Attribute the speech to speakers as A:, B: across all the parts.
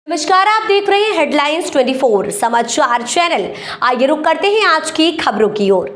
A: नमस्कार, आप देख रहे हैं हेडलाइंस 24 समाचार चैनल। आइए रुक करते हैं आज की खबरों की ओर।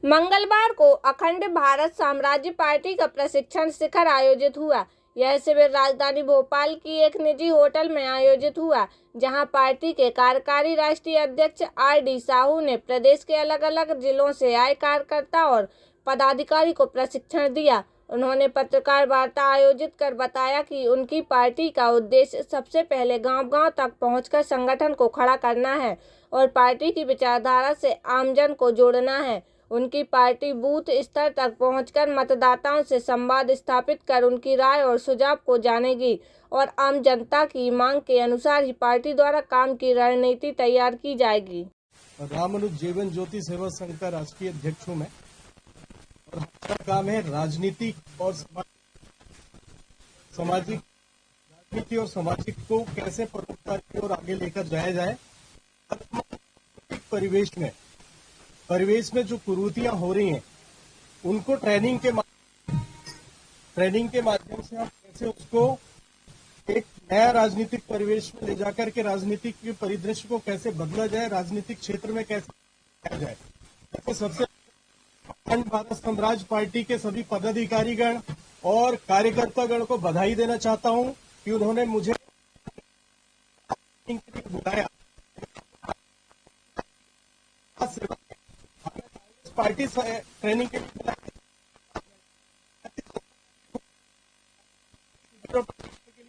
B: मंगलवार को अखंड भारत साम्राज्य पार्टी का प्रशिक्षण शिखर आयोजित हुआ। यह शिविर राजधानी भोपाल की एक निजी होटल में आयोजित हुआ, जहां पार्टी के कार्यकारी राष्ट्रीय अध्यक्ष आर.डी. साहू ने प्रदेश के अलग अलग जिलों से आए कार्यकर्ता और पदाधिकारी को प्रशिक्षण दिया। उन्होंने पत्रकार वार्ता आयोजित कर बताया कि उनकी पार्टी का उद्देश्य सबसे पहले गांव-गांव तक पहुंचकर संगठन को खड़ा करना है और पार्टी की विचारधारा से आमजन को जोड़ना है। उनकी पार्टी बूथ स्तर तक पहुंचकर मतदाताओं से संवाद स्थापित कर उनकी राय और सुझाव को जानेगी और आम जनता की मांग के अनुसार ही पार्टी द्वारा काम की रणनीति तैयार की जाएगी।
C: रामानुज जीवन ज्योति सेवा संघ का राष्ट्रीय अध्यक्ष हूं मैं, और हमारा काम है राजनीतिक और सामाजिक राजनीति और सामाजिक को कैसे प्रमुखता की ओर आगे लेकर जाया जाए। परिवेश में जो कुरीतियां हो रही हैं, उनको ट्रेनिंग के माध्यम से हम कैसे उसको एक नया राजनीतिक परिवेश में ले जाकर के राजनीतिक के परिदृश्य को कैसे बदला जाए, राजनीतिक क्षेत्र में कैसे किया जाए। जैसे सबसे अखंड भारत साम्राज्य पार्टी के सभी पदाधिकारीगण और कार्यकर्तागण को बधाई देना चाहता हूं कि उन्होंने मुझे बुलाया। पार्टी ट्रेनिंग के लिए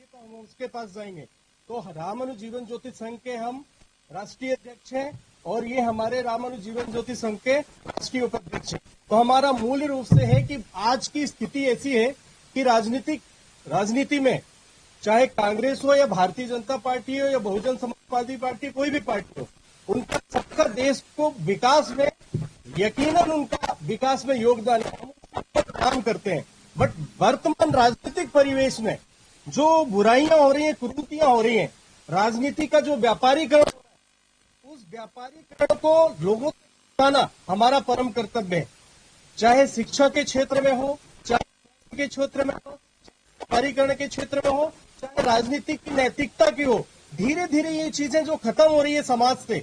C: तो हम उसके पास जाएंगे। तो रामानुज जीवन ज्योति संघ के हम राष्ट्रीय अध्यक्ष हैं और ये हमारे रामानुज जीवन ज्योति संघ के राष्ट्रीय उपाध्यक्ष हैं। तो हमारा मूल रूप से है कि आज की स्थिति ऐसी है कि राजनीति में चाहे कांग्रेस हो या भारतीय जनता पार्टी हो या बहुजन समाजवादी पार्टी, कोई भी पार्टी हो, उनका सबका देश को विकास में यकीनन उनका विकास में योगदान है, हम काम करते हैं। बट वर्तमान राजनीतिक परिवेश में जो बुराइयां हो रही हैं, कुरीतियां हो रही हैं, राजनीति का जो व्यापारीकरण हो रहा है, उस व्यापारीकरण को लोगों को बताना हमारा परम कर्तव्य है। चाहे शिक्षा के क्षेत्र में हो, चाहे के क्षेत्र में हो, व्यापारीकरण के क्षेत्र में हो, चाहे राजनीतिक की नैतिकता की हो। धीरे धीरे ये चीजें जो खत्म हो रही है समाज से,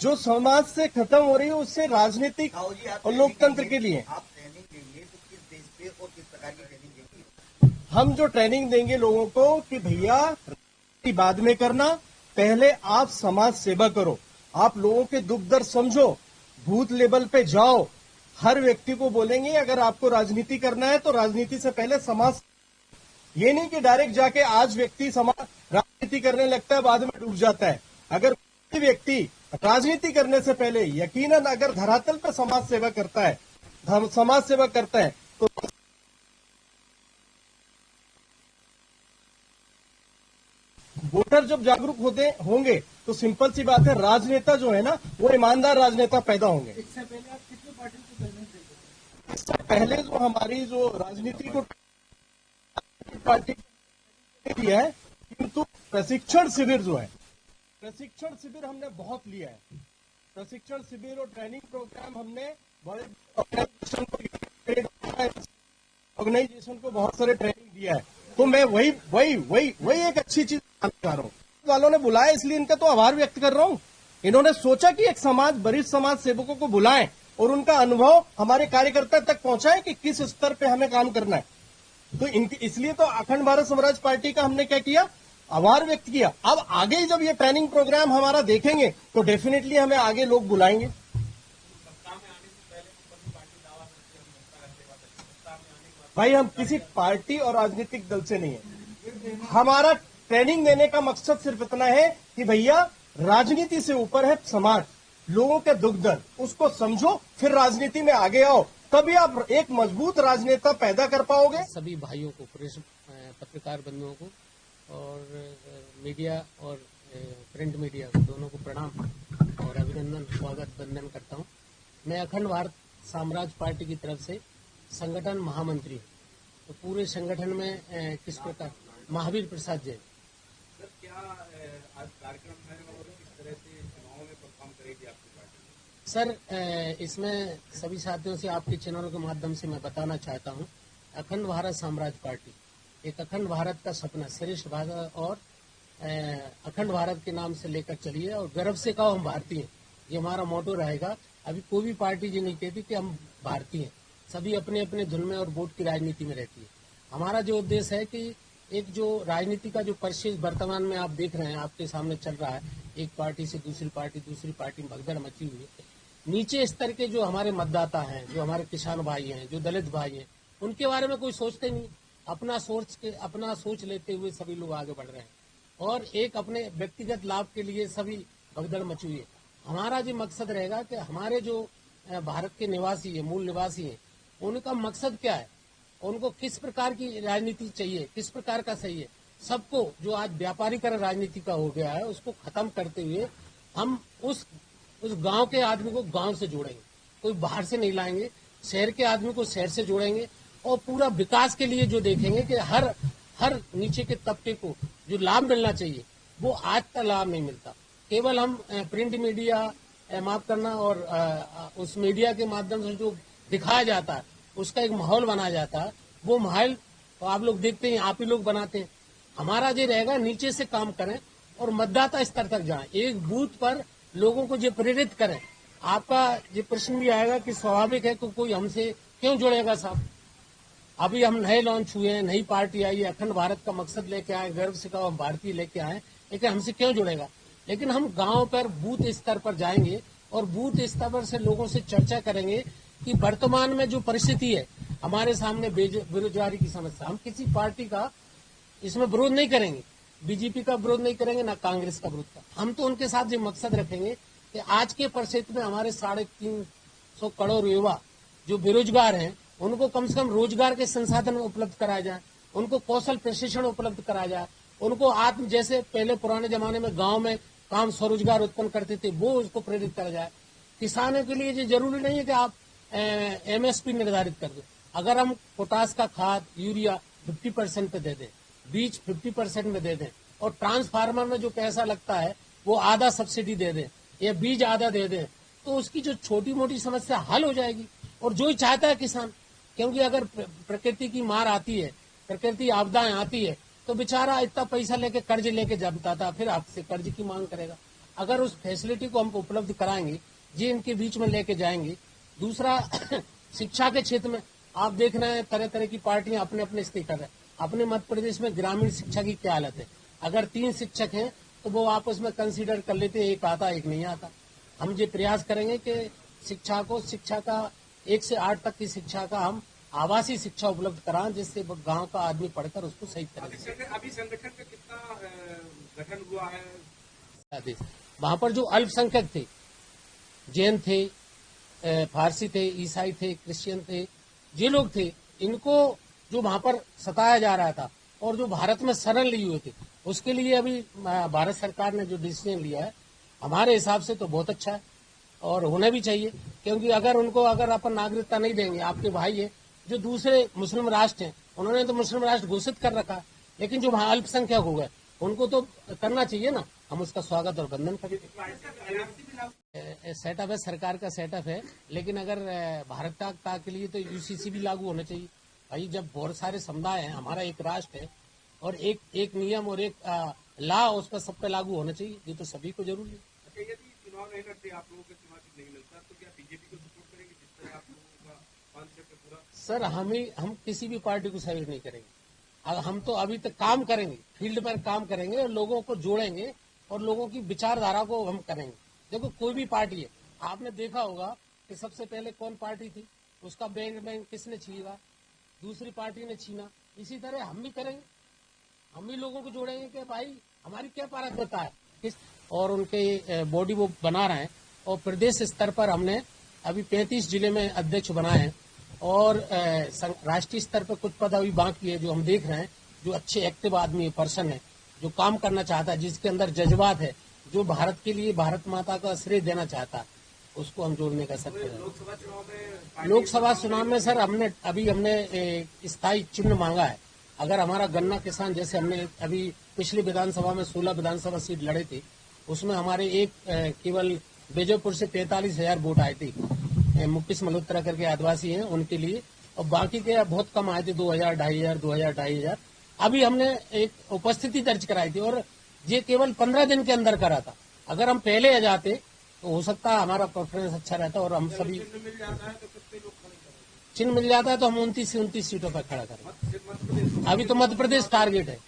C: जो समाज से खत्म हो रही है, उससे राजनीतिक और लोकतंत्र के लिए
D: आप ट्रेनिंग देंगे तो किस देश पे और किस प्रकार की ट्रेनिंग देंगे?
C: हम जो ट्रेनिंग देंगे लोगों को कि भैया बाद में करना, पहले आप समाज सेवा करो, आप लोगों के दुख दर्द समझो, बूथ लेवल पे जाओ। हर व्यक्ति को बोलेंगे अगर आपको राजनीति करना है तो राजनीति से पहले समाज, ये नहीं कि डायरेक्ट जाके आज व्यक्ति समाज राजनीति करने लगता है, बाद में डूब जाता है। अगर व्यक्ति राजनीति करने से पहले यकीनन अगर धरातल पर समाज सेवा करता है तो वोटर जब जागरूक होंगे तो सिंपल सी बात है, राजनेता जो है ना, वो ईमानदार राजनेता पैदा होंगे।
D: इससे पहले आप कितनी पार्टी को ट्रेनिंग देंगे?
C: इससे पहले जो हमारी जो राजनीति को पार्टी दिया है, किंतु प्रशिक्षण शिविर जो है, प्रशिक्षण शिविर हमने बहुत लिया है। प्रशिक्षण शिविर और ट्रेनिंग प्रोग्राम हमने बड़े ऑर्गेनाइजेशन को बहुत सारे ट्रेनिंग दिया है। तो मैं वही एक अच्छी चीज चाह रहा हूँ। वालों ने बुलाया इसलिए इनका तो आभार व्यक्त कर रहा हूँ। इन्होंने सोचा कि एक वरिष्ठ समाज सेवकों को बुलाएं और उनका अनुभव हमारे कार्यकर्ता तक पहुंचाएं कि किस स्तर पे हमें काम करना है। तो इसलिए तो अखंड भारत साम्राज्य पार्टी का हमने क्या किया, आभार व्यक्त किया। अब आगे जब ये ट्रेनिंग प्रोग्राम हमारा देखेंगे तो डेफिनेटली हमें आगे लोग बुलाएंगे। भाई हम किसी पार्टी और राजनीतिक दल से नहीं है। हमारा ट्रेनिंग देने का मकसद सिर्फ इतना है कि भैया राजनीति से ऊपर है समाज, लोगों के दुख दर्द, उसको समझो, फिर राजनीति में आगे आओ, तभी आप एक मजबूत राजनेता पैदा कर पाओगे।
E: सभी भाइयों को, प्रेस पत्रकार बंधुओं को और मीडिया और प्रिंट मीडिया दोनों को प्रणाम और अभिनंदन, स्वागत, वंदन करता हूं। मैं अखंड भारत साम्राज्य पार्टी की तरफ से संगठन महामंत्री हूं। तो पूरे संगठन में किस प्रकार महावीर प्रसाद जैन
D: क्या आज कार्यक्रम है और किस तरह से चुनाव में परफॉर्म करेगी आपकी पार्टी?
E: सर, इसमें सभी साथियों से आपके चैनलों के माध्यम से मैं बताना चाहता हूं, अखंड भारत साम्राज्य पार्टी एक अखंड भारत का सपना, श्रेष्ठ भारत और अखंड भारत के नाम से लेकर चलिए और गर्व से कहो हम भारतीय हैं। ये हमारा मोटो रहेगा। अभी कोई भी पार्टी ये नहीं कहती कि हम भारतीय हैं, सभी अपने अपने धुन में और वोट की राजनीति में रहती है। हमारा जो उद्देश्य है कि एक जो राजनीति का जो परिवेश वर्तमान में आप देख रहे हैं, आपके सामने चल रहा है, एक पार्टी से दूसरी पार्टी में भगदड़ मची हुई है। नीचे स्तर के जो हमारे मतदाता हैं, जो हमारे किसान भाई हैं, जो दलित भाई हैं, उनके बारे में कोई सोचते नहीं। अपना सोच लेते हुए सभी लोग आगे बढ़ रहे हैं और एक अपने व्यक्तिगत लाभ के लिए सभी भगदड़ मची हुई है। हमारा जो मकसद रहेगा कि हमारे जो भारत के निवासी है, मूल निवासी हैं, उनका मकसद क्या है, उनको किस प्रकार की राजनीति चाहिए, किस प्रकार का सही है। सबको जो आज व्यापारीकरण राजनीति का हो गया है उसको खत्म करते हुए हम उस गांव के आदमी को गांव से जोड़ेंगे, कोई बाहर से नहीं लाएंगे। शहर के आदमी को शहर से जोड़ेंगे और पूरा विकास के लिए जो देखेंगे कि हर नीचे के तबके को जो लाभ मिलना चाहिए वो आज का लाभ नहीं मिलता। केवल हम प्रिंट मीडिया माफ करना और उस मीडिया के माध्यम से जो दिखाया जाता है उसका एक माहौल बनाया जाता है, वो माहौल तो आप लोग देखते हैं, आप ही लोग बनाते हैं। हमारा जो रहेगा नीचे से काम करें और मतदाता स्तर तक जाएं, एक बूथ पर लोगों को जो प्रेरित करें। आपका ये प्रश्न भी आएगा कि स्वाभाविक है कि कोई हमसे क्यों जुड़ेगा साहब। अभी हम नए लॉन्च हुए हैं, नई पार्टी आई है, अखंड भारत का मकसद लेके आए, गर्व से कहो हम भारतीय लेके आए, लेकिन हमसे क्यों जुड़ेगा। लेकिन हम गांव पर बूथ स्तर पर जाएंगे और बूथ स्तर पर से लोगों से चर्चा करेंगे कि वर्तमान में जो परिस्थिति है हमारे सामने बेरोजगारी की समस्या, हम किसी पार्टी का इसमें विरोध नहीं करेंगे, बीजेपी का विरोध नहीं करेंगे, ना कांग्रेस का विरोध का। हम तो उनके साथ ये मकसद रखेंगे कि आज के परिस्थिति में हमारे 350 करोड़ युवा जो बेरोजगार हैं उनको कम से कम रोजगार के संसाधन उपलब्ध कराया जाए, उनको कौशल प्रशिक्षण उपलब्ध कराया जाए, उनको आत्म जैसे पहले पुराने जमाने में गांव में काम स्वरोजगार उत्पन्न करते थे वो उसको प्रेरित करा जाए। किसानों के लिए ये जरूरी नहीं है कि आप MSP निर्धारित कर दो। अगर हम पोटास का खाद यूरिया 50% पे दे दें, बीज 50% में दे दें और ट्रांसफार्मर में जो पैसा लगता है वो आधा सब्सिडी दे दें या बीज आधा दे दें, तो उसकी जो छोटी मोटी समस्या हल हो जाएगी। और जो ही चाहता है किसान, क्योंकि अगर प्रकृति की मार आती है, प्रकृति आपदाएं आती है, तो बेचारा इतना पैसा लेके कर्ज लेके जमता था, फिर आपसे कर्ज की मांग करेगा। अगर उस फैसिलिटी को हम उपलब्ध कराएंगे, जी इनके बीच में लेके जाएंगे। दूसरा शिक्षा के क्षेत्र में आप देख रहे हैं तरह तरह की पार्टियां अपने अपने स्टेटर है। अपने मध्य प्रदेश में ग्रामीण शिक्षा की क्या हालत है, अगर 3 शिक्षक हैं तो वो आपस में कंसीडर कर लेते, एक आता एक नहीं आता। हम ये प्रयास करेंगे कि शिक्षा का 1 से 8 तक की शिक्षा का हम आवासीय शिक्षा उपलब्ध कराएं, जिससे गांव का आदमी पढ़कर उसको सही करें।
D: अभी संगठन का कितना गठन हुआ है?
E: वहां पर जो अल्पसंख्यक थे, जैन थे, फारसी थे, ईसाई थे, क्रिश्चियन थे, ये लोग थे, इनको जो वहां पर सताया जा रहा था और जो भारत में शरण लिए हुए थे, उसके लिए अभी भारत सरकार ने जो डिसीजन लिया है हमारे हिसाब से तो बहुत अच्छा है और होना भी चाहिए। क्योंकि अगर अपन नागरिकता नहीं देंगे, आपके भाई है जो दूसरे मुस्लिम राष्ट्र हैं, उन्होंने तो मुस्लिम राष्ट्र घोषित कर रखा है, लेकिन जो वहाँ अल्पसंख्यक हो गए उनको तो करना चाहिए ना। हम उसका स्वागत और वंदन करें। सेटअप है, सरकार का सेटअप है, लेकिन अगर भारतता के लिए तो UCC भी लागू होना चाहिए भाई। जब बहुत सारे समुदाय हैं, हमारा एक राष्ट्र है और एक नियम और एक लॉ उस पर सब पे लागू होना चाहिए, ये तो सभी को जरूरी है।
D: यदि चुनाव नहीं लड़ते, आप लोगों के चुनाव नहीं मिलता, तो क्या बीजेपी को सपोर्ट करेंगे जिस तरह आप लोगों का कॉन्सेप्ट है पूरा?
E: सर हम किसी भी पार्टी को सहयोग नहीं करेंगे। हम तो अभी तक काम करेंगे, फील्ड पर काम करेंगे और लोगों को जोड़ेंगे और लोगों की विचारधारा को हम करेंगे। देखो कोई भी पार्टी है, आपने देखा होगा कि सबसे पहले कौन पार्टी थी, उसका बैंक किसने छीना, दूसरी पार्टी ने छीना। इसी तरह हम भी करेंगे, हम भी लोगों को जोड़ेंगे कि भाई हमारी क्या पारदर्शिता है और उनके बॉडी वो बना रहे हैं। और प्रदेश स्तर पर हमने अभी 35 जिले में अध्यक्ष बनाए हैं और राष्ट्रीय स्तर पर कुछ पद अभी बाकी है, जो हम देख रहे हैं। जो अच्छे एक्टिव आदमी है, पर्सन है, जो काम करना चाहता है, जिसके अंदर जज्बात है, जो भारत के लिए भारत माता का श्रेय देना चाहता है, उसको हम जोड़ने का सकते हैं। लोकसभा चुनाव में सर हमने स्थायी चिन्ह मांगा है। अगर हमारा गन्ना किसान, जैसे हमने अभी पिछली विधानसभा में 16 विधानसभा सीट लड़े थे, उसमें हमारे केवल बेजोपुर से 43,000 वोट आए थे। मुकेश मल्होत्रा करके आदिवासी हैं, उनके लिए, और बाकी के बहुत कम आए थे, 2,000, 2,500, 2,000, 2,500। अभी हमने एक उपस्थिति दर्ज कराई थी और ये केवल 15 दिन के अंदर करा था। अगर हम पहले आ जाते तो हो सकता है हमारा प्रेफरेंस अच्छा रहता और हम सभी
D: चिन्ह मिल जाता है तो कितने लोग खड़े करेंगे?
E: चिन्ह मिल जाता है तो हम 29 सीटों पर खड़ा करें।
D: मध्य प्रदेश
E: अभी तो मध्य प्रदेश टारगेट है,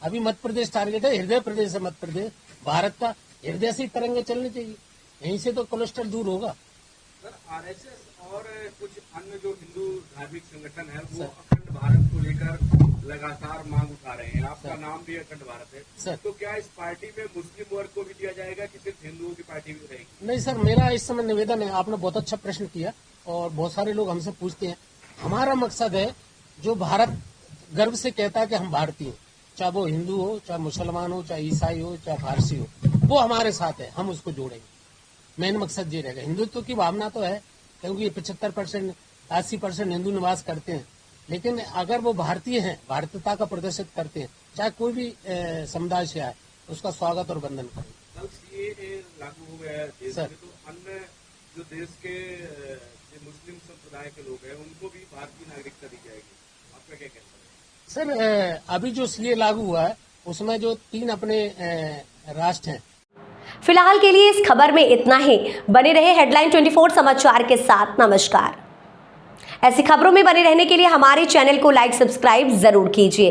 E: अभी मध्य प्रदेश टारगेट है। हृदय प्रदेश है मध्य प्रदेश, भारत का हृदय से ही तरंगे चलनी चाहिए, यहीं से तो कोलेस्ट्रॉल दूर होगा।
D: सर आरएसएस और कुछ अन्य जो हिंदू धार्मिक संगठन है वो अखंड भारत को लेकर लगातार मांग उठा रहे हैं। आपका नाम भी अखंड भारत है
E: सर।
D: तो क्या इस पार्टी में मुस्लिम वर्ग को भी दिया जाएगा कि सिर्फ हिंदुओं की पार्टी भी रहेगी?
E: नहीं सर, मेरा इस समय निवेदन है, आपने बहुत अच्छा प्रश्न किया और बहुत सारे लोग हमसे पूछते हैं। हमारा मकसद है जो भारत गर्व से कहता है कि हम भारतीय हैं, चाहे वो हिंदू हो, चाहे मुसलमान हो, चाहे ईसाई हो, चाहे फारसी हो, वो हमारे साथ है, हम उसको जोड़ेंगे। मेन मकसद ये रहेगा। हिंदुत्व की भावना तो है क्योंकि 75% 80% हिंदू निवास करते हैं, लेकिन अगर वो भारतीय हैं, भारतीयता का प्रदर्शित करते हैं, चाहे कोई भी समुदाय से आए, उसका स्वागत और वंदन करें।
D: कल सीएए लागू हो गया है देश में, तो अन्य जो देश के जो मुस्लिम संप्रदाय के लोग हैं उनको भी भारतीय नागरिकता दी जाएगी, आपका क्या कहना है?
E: सर अभी जो सीए लागू हुआ है उसमें जो 3 अपने राष्ट्र हैं।
A: फिलहाल के लिए इस खबर में इतना ही। बने रहे हेडलाइन 24 समाचार के साथ। नमस्कार। ऐसी खबरों में बने रहने के लिए हमारे चैनल को लाइक सब्सक्राइब जरूर कीजिए।